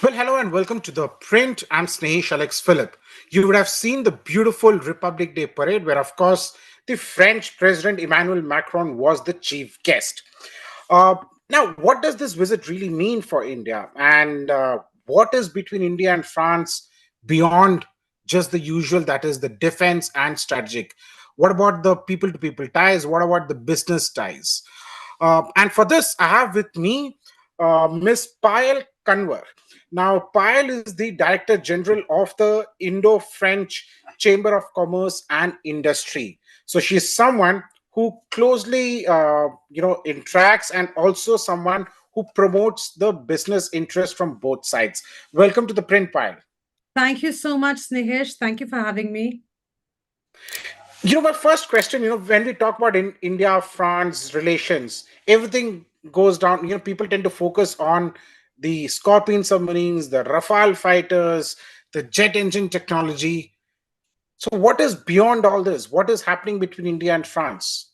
Well, hello and welcome to the print. I'm Snehish Alex Philip. You would have seen the beautiful Republic Day parade, where, of course, the French President Emmanuel Macron was the chief guest. Uh, Now, what does this visit really mean for India? And what is between India and France beyond just the usual, that is, the defense and strategic? What about the people to people ties? What about the business ties? And for this, I have with me Miss Payal Kanwar. Now, Payal is the Director General of the Indo-French Chamber of Commerce and Industry. So she is someone who closely, interacts, and also someone who promotes the business interest from both sides. Welcome to the print, Payal. Thank you so much, Snehish. Thank you for having me. My first question, when we talk about India France relations, everything goes down. People tend to focus on the Scorpion submarines, the Rafale fighters, the jet engine technology. So, what is beyond all this? What is happening between India and France?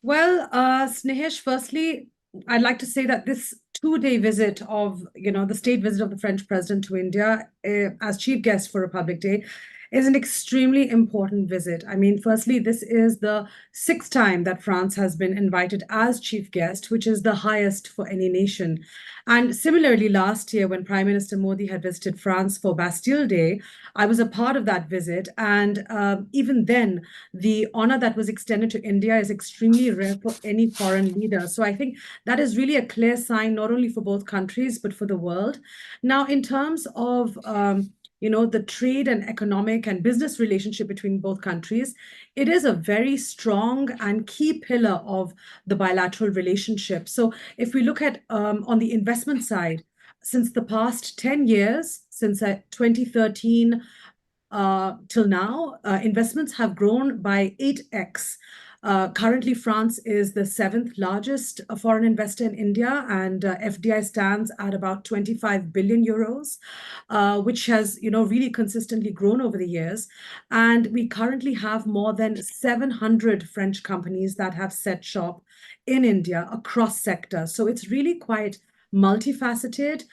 Well, Snehish, firstly, I'd like to say that this two-day visit of, the state visit of the French president to India as chief guest for Republic Day is an extremely important visit. I mean, firstly, this is the sixth time that France has been invited as chief guest, which is the highest for any nation. And similarly, last year, when Prime Minister Modi had visited France for Bastille Day, I was a part of that visit. And even then, the honor that was extended to India is extremely rare for any foreign leader. So I think that is really a clear sign, not only for both countries, but for the world. Now, in terms of the trade and economic and business relationship between both countries, it is a very strong and key pillar of the bilateral relationship. So if we look at on the investment side, since the past 10 years, since 2013 till now, investments have grown by 8x. Currently, France is the seventh largest foreign investor in India, and FDI stands at about 25 billion euros, which has, really consistently grown over the years. And we currently have more than 700 French companies that have set shop in India across sectors. So it's really quite multifaceted.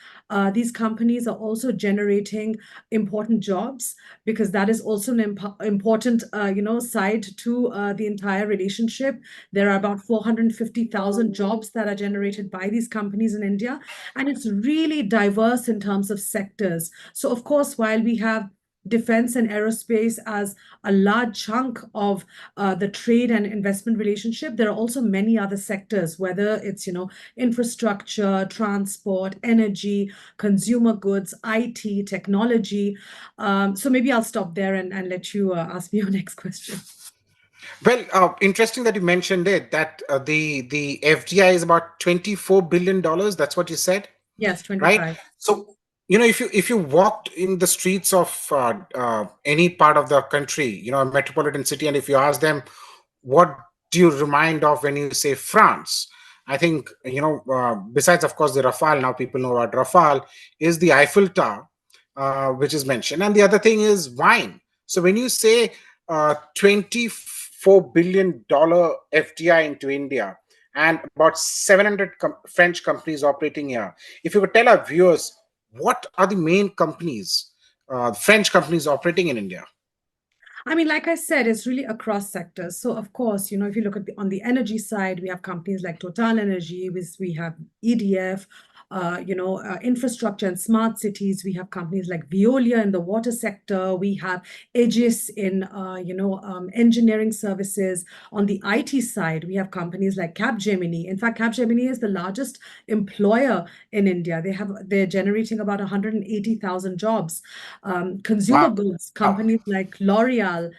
These companies are also generating important jobs because that is also an important, side to the entire relationship. There are about 450,000 jobs that are generated by these companies in India, and it's really diverse in terms of sectors. So, of course, while we have defense and aerospace as a large chunk of the trade and investment relationship, there are also many other sectors, whether it's, infrastructure, transport, energy, consumer goods, IT, technology. So maybe I'll stop there and let you ask me your next question. Well, interesting that you mentioned it. That the FDI is about $24 billion. That's what you said, Yes, right? 25. So if you walked in the streets of any part of the country, a metropolitan city, and if you ask them, what do you remind of when you say France? I think besides, of course, the Rafale. Now people know about Rafale is the Eiffel Tower, which is mentioned, and the other thing is wine. So when you say $24 billion FDI into India and about 700 French companies operating here, if you could tell our viewers what are the main companies, French companies operating in India? I mean, like I said, it's really across sectors. So, of course, if you look at on the energy side, we have companies like Total Energy, we have EDF, infrastructure and smart cities. We have companies like Veolia in the water sector. We have Aegis in, engineering services. On the IT side, we have companies like Capgemini. In fact, Capgemini is the largest employer in India. They're generating about 180,000 jobs. Consumer Wow. goods, companies like L'Oreal,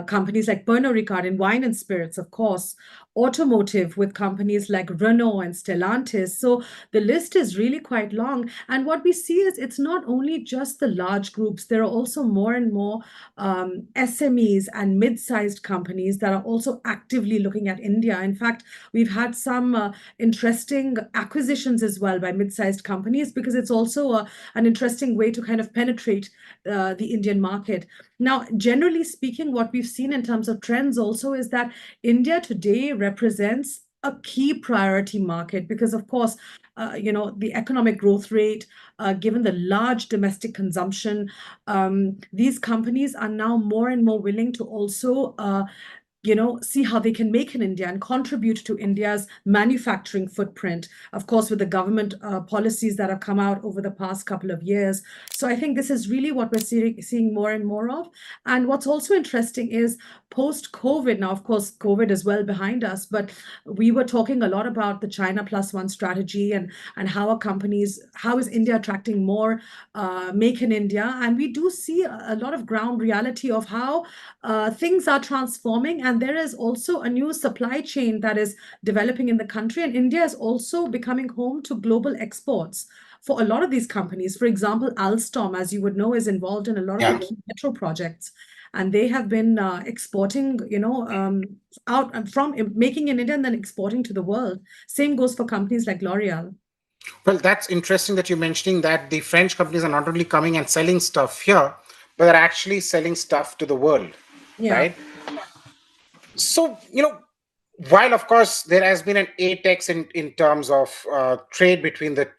companies like Pernod Ricard in wine and spirits, of course, automotive with companies like Renault and Stellantis. So the list is really quite long. And what we see is it's not only just the large groups, there are also more and more SMEs and mid-sized companies that are also actively looking at India. In fact, we've had some interesting acquisitions as well by mid-sized companies because it's also an interesting way to kind of penetrate the Indian market. Now, generally speaking, what we've seen in terms of trends also is that India today represents a key priority market because, of course, the economic growth rate, given the large domestic consumption, these companies are now more and more willing to also see how they can make in India and contribute to India's manufacturing footprint, of course, with the government policies that have come out over the past couple of years. So I think this is really what we're seeing more and more of. And what's also interesting is post-COVID, now, of course, COVID is well behind us, but we were talking a lot about the China Plus One strategy and how is India attracting more make in India? And we do see a lot of ground reality of how things are transforming, and there is also a new supply chain that is developing in the country. And India is also becoming home to global exports for a lot of these companies. For example, Alstom, as you would know, is involved in a lot of the Yeah. key metro projects. And they have been exporting, out from making in India and then exporting to the world. Same goes for companies like L'Oreal. Well, that's interesting that you're mentioning that the French companies are not only coming and selling stuff here, but they're actually selling stuff to the world, Yeah. right? So, while of course there has been an apex in terms of trade between the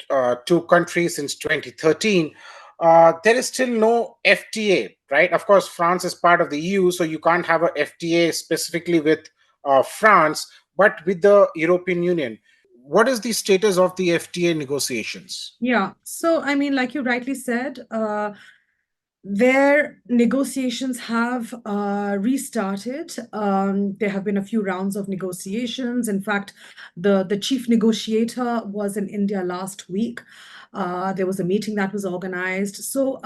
two countries since 2013, there is still no FTA, right? Of course, France is part of the EU, so you can't have a FTA specifically with France, but with the European Union. What is the status of the FTA negotiations? Yeah. So, I mean, like you rightly said, their negotiations have restarted. There have been a few rounds of negotiations. In fact, the chief negotiator was in India last week. There was a meeting that was organized. So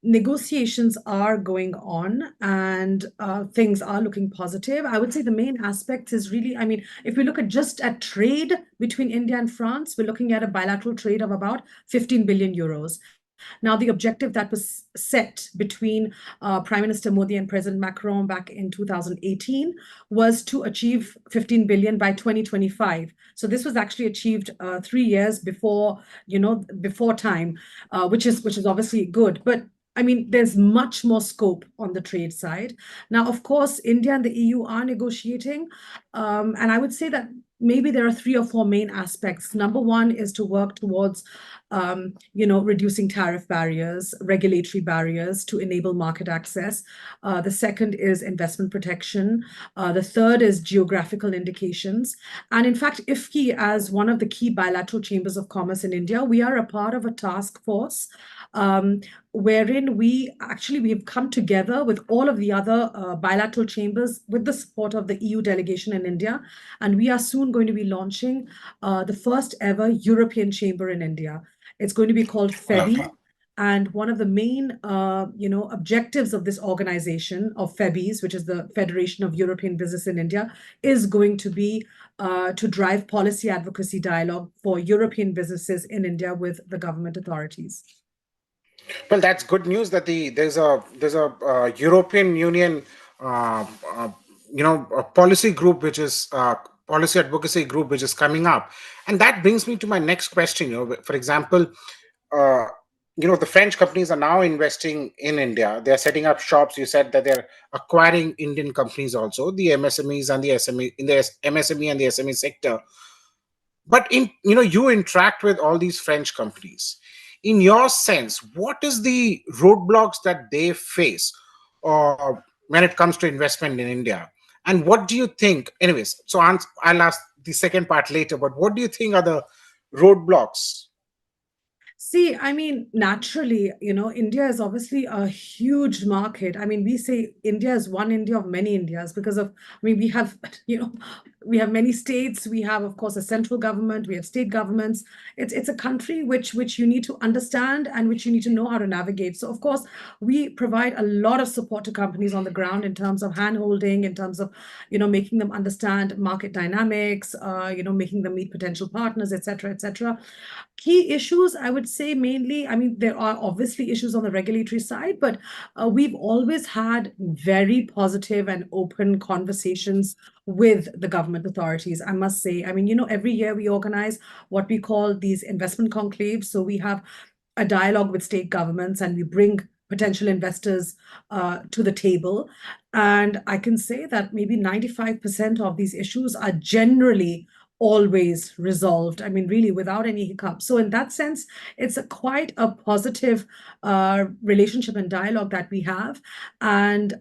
negotiations are going on, and things are looking positive. I would say the main aspect is really, I mean, if we look at just at trade between India and France, we're looking at a bilateral trade of about 15 billion euros. Now, the objective that was set between Prime Minister Modi and President Macron back in 2018 was to achieve 15 billion by 2025. So this was actually achieved 3 years before time, which is obviously good. But I mean, there's much more scope on the trade side. Now, of course, India and the EU are negotiating, and I would say that maybe there are three or four main aspects. Number one is to work towards reducing tariff barriers, regulatory barriers to enable market access. The second is investment protection. The third is geographical indications. And in fact, IFCCI, as one of the key bilateral chambers of commerce in India, we are a part of a task force wherein we've come together with all of the other bilateral chambers with the support of the EU delegation in India, and we are soon going to be launching the first ever European chamber in India. It's going to be called FEBI. And one of the main, objectives of this organization of FEBIs, which is the Federation of European Business in India, is going to be to drive policy advocacy dialogue for European businesses in India with the government authorities. Well, that's good news that there's a European Union a policy group which is policy advocacy group which is coming up, and that brings me to my next question. For example, uh, the French companies are now investing in India. They're setting up shops. You said that they're acquiring Indian companies also, the MSMEs and the SME in the MSME and the SME sector. But you interact with all these French companies. In your sense, what is the roadblocks that they face when it comes to investment in India? And what do you think? Anyways, so I'll ask the second part later. But what do you think are the roadblocks? See, I mean, naturally, India is obviously a huge market. I mean, we say India is one India of many Indias because of, I mean, we have, we have many states. We have, of course, a central government. We have state governments. It's a country which you need to understand and which you need to know how to navigate. So, of course, we provide a lot of support to companies on the ground in terms of hand-holding, in terms of, making them understand market dynamics, making them meet potential partners, et cetera, et cetera. Key issues, I would say mainly, I mean, there are obviously issues on the regulatory side, but we've always had very positive and open conversations with the government authorities, I must say. I mean, every year we organize what we call these investment conclaves. So we have a dialogue with state governments and we bring potential investors to the table. And I can say that maybe 95% of these issues are generally always resolved. I mean, really, without any hiccups. So in that sense, it's quite a positive relationship and dialogue that we have. And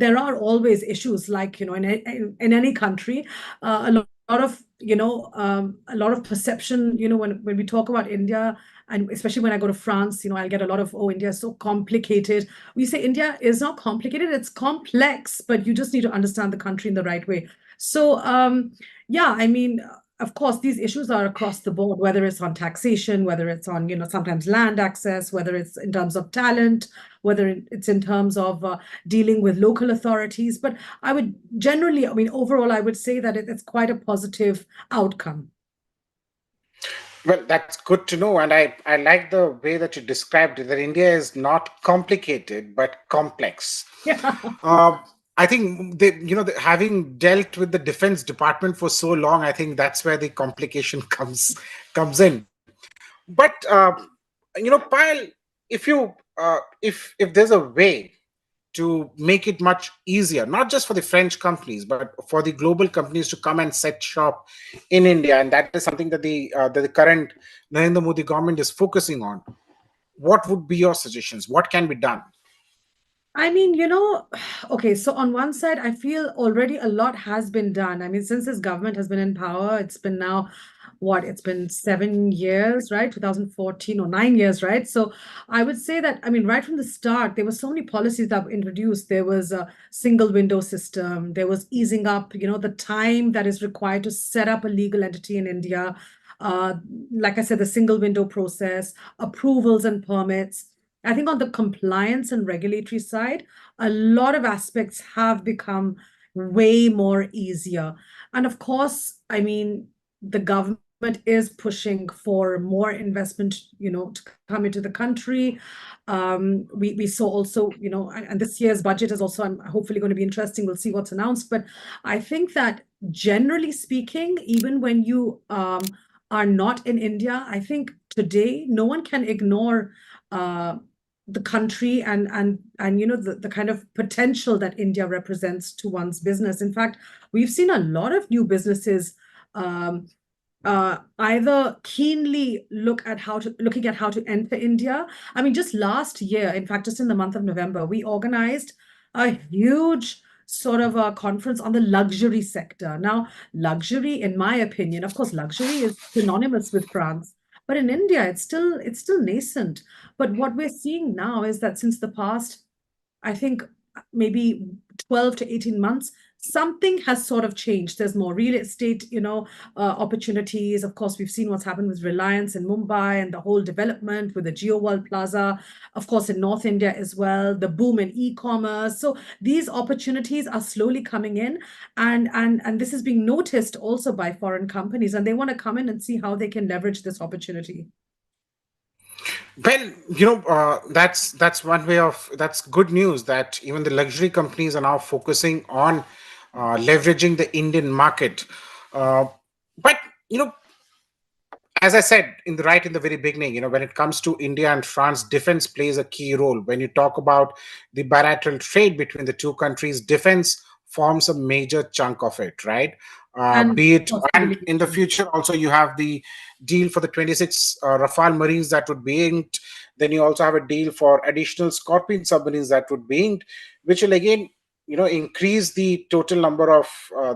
there are always issues like, in any country, a lot of, a lot of perception, when we talk about India, and especially when I go to France, I'll get a lot of, oh, India is so complicated. We say India is not complicated, it's complex, but you just need to understand the country in the right way. So, yeah, I mean, of course, these issues are across the board, whether it's on taxation, whether it's on, sometimes land access, whether it's in terms of talent, whether it's in terms of dealing with local authorities. But I would generally, I mean, overall, I would say that it's quite a positive outcome. Well, that's good to know. And I like the way that you described it, that India is not complicated, but complex. Yeah. Uh, I think having dealt with the Defense Department for so long, I think that's where the complication comes in. But Payal, if there's a way to make it much easier, not just for the French companies, but for the global companies to come and set shop in India, and that is something that the current Narendra Modi government is focusing on. What would be your suggestions? What can be done? I mean, okay, so on one side, I feel already a lot has been done. I mean, since this government has been in power, it's been now, what, it's been 7 years, right? 2014 or 9 years, right? So I would say that, I mean, right from the start, there were so many policies that were introduced. There was a single window system, there was easing up, the time that is required to set up a legal entity in India. Uh, like I said, the single window process, approvals and permits. I think on the compliance and regulatory side, a lot of aspects have become way more easier. And of course, I mean, the government is pushing for more investment, to come into the country. We saw also, and this year's budget is also, hopefully going to be interesting. We'll see what's announced. But I think that generally speaking, even when you are not in India, I think today no one can ignore uh, the country and the kind of potential that India represents to one's business. In fact, we've seen a lot of new businesses um, either keenly looking at how to enter India. I mean, just last year, in fact, just in the month of November, we organized a huge sort of a conference on the luxury sector. Now, luxury, in my opinion, of course, luxury is synonymous with France, but in India, it's still nascent. But what we're seeing now is that since the past, I think maybe 12 to 18 months, something has sort of changed. There's more real estate, opportunities. Of course, we've seen what's happened with Reliance in Mumbai and the whole development with the Geo World Plaza. Of course, in North India as well, the boom in e-commerce. So these opportunities are slowly coming in, and this is being noticed also by foreign companies, and they want to come in and see how they can leverage this opportunity. Well, that's one way of that's good news that even the luxury companies are now focusing on leveraging the Indian market. Uh, but you know, as I said in the very beginning, when it comes to India and France, defense plays a key role. When you talk about the bilateral trade between the two countries, defense forms a major chunk of it, right? And Be it, of course, and civil in the aviation. future also you have the deal for the 26 Rafale Marines that would be inked. Then you also have a deal for additional Scorpion submarines that would be inked, which will again, increase the total number of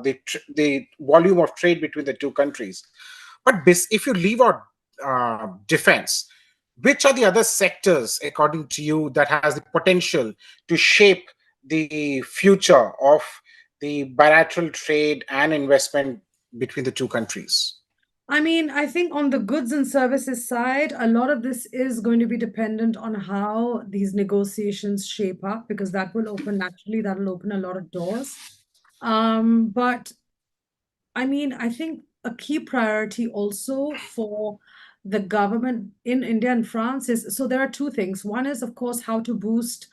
the volume of trade between the two countries. But if you leave out defense, which are the other sectors, according to you, that has the potential to shape the future of the bilateral trade and investment between the two countries? I mean, I think on the goods and services side, a lot of this is going to be dependent on how these negotiations shape up, because that will open naturally, that will open a lot of doors. But I mean, I think a key priority also for the government in India and France is, so there are two things. One is, of course, how to boost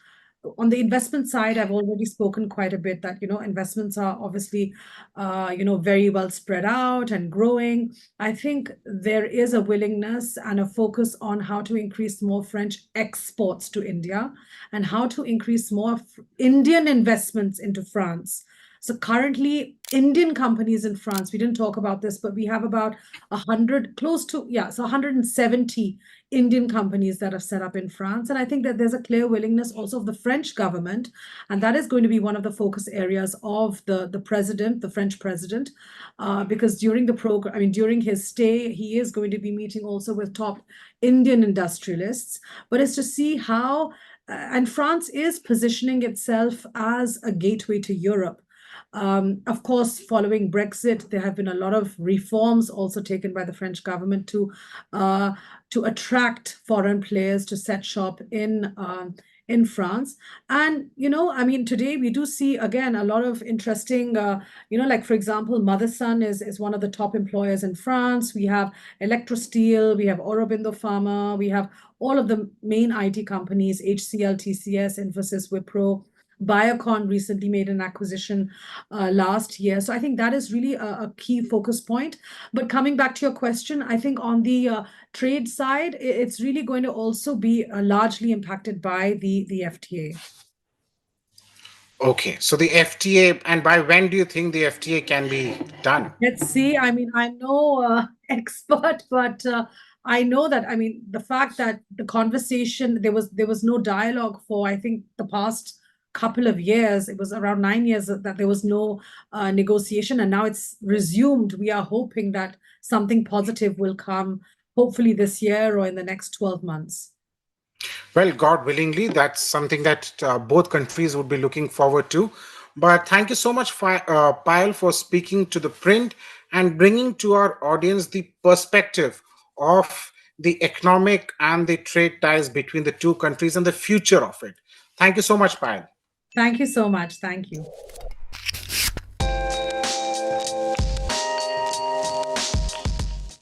on the investment side, I've already spoken quite a bit that, investments are obviously, very well spread out and growing. I think there is a willingness and a focus on how to increase more French exports to India and how to increase more Indian investments into France. So currently, Indian companies in France, we didn't talk about this, but we have about 100, close to, yeah, so 170 Indian companies that have set up in France. And I think that there's a clear willingness also of the French government, and that is going to be one of the focus areas of the president, the French president, because during the program, I mean, during his stay, he is going to be meeting also with top Indian industrialists. But it's to see how, and France is positioning itself as a gateway to Europe. Of course, following Brexit, there have been a lot of reforms also taken by the French government uh, to attract foreign players to set shop in France. And I mean, today we do see again a lot of interesting, like for example, Motherson is one of the top employers in France. We have Electrosteel, we have Aurobindo Pharma, we have all of the main IT companies, HCL, TCS, Infosys, Wipro. Biocon recently made an acquisition last year. So I think that is really a key focus point. But coming back to your question, I think on the trade side, it's really going to also be largely impacted by the FTA. Okay, so the FTA, and by when do you think the FTA can be done? Let's see. I mean, I'm no expert, but I know that. I mean, the fact that the conversation there was no dialogue for I think the past couple of years. It was around 9 years that there was no negotiation, and now it's resumed. We are hoping that something positive will come, hopefully this year or in the next 12 months. Well, God willingly, that's something that both countries would be looking forward to. But thank you so much, Payal, for speaking to the print and bringing to our audience the perspective of the economic and the trade ties between the two countries and the future of it. Thank you so much, Payal. Thank you so much. Thank you.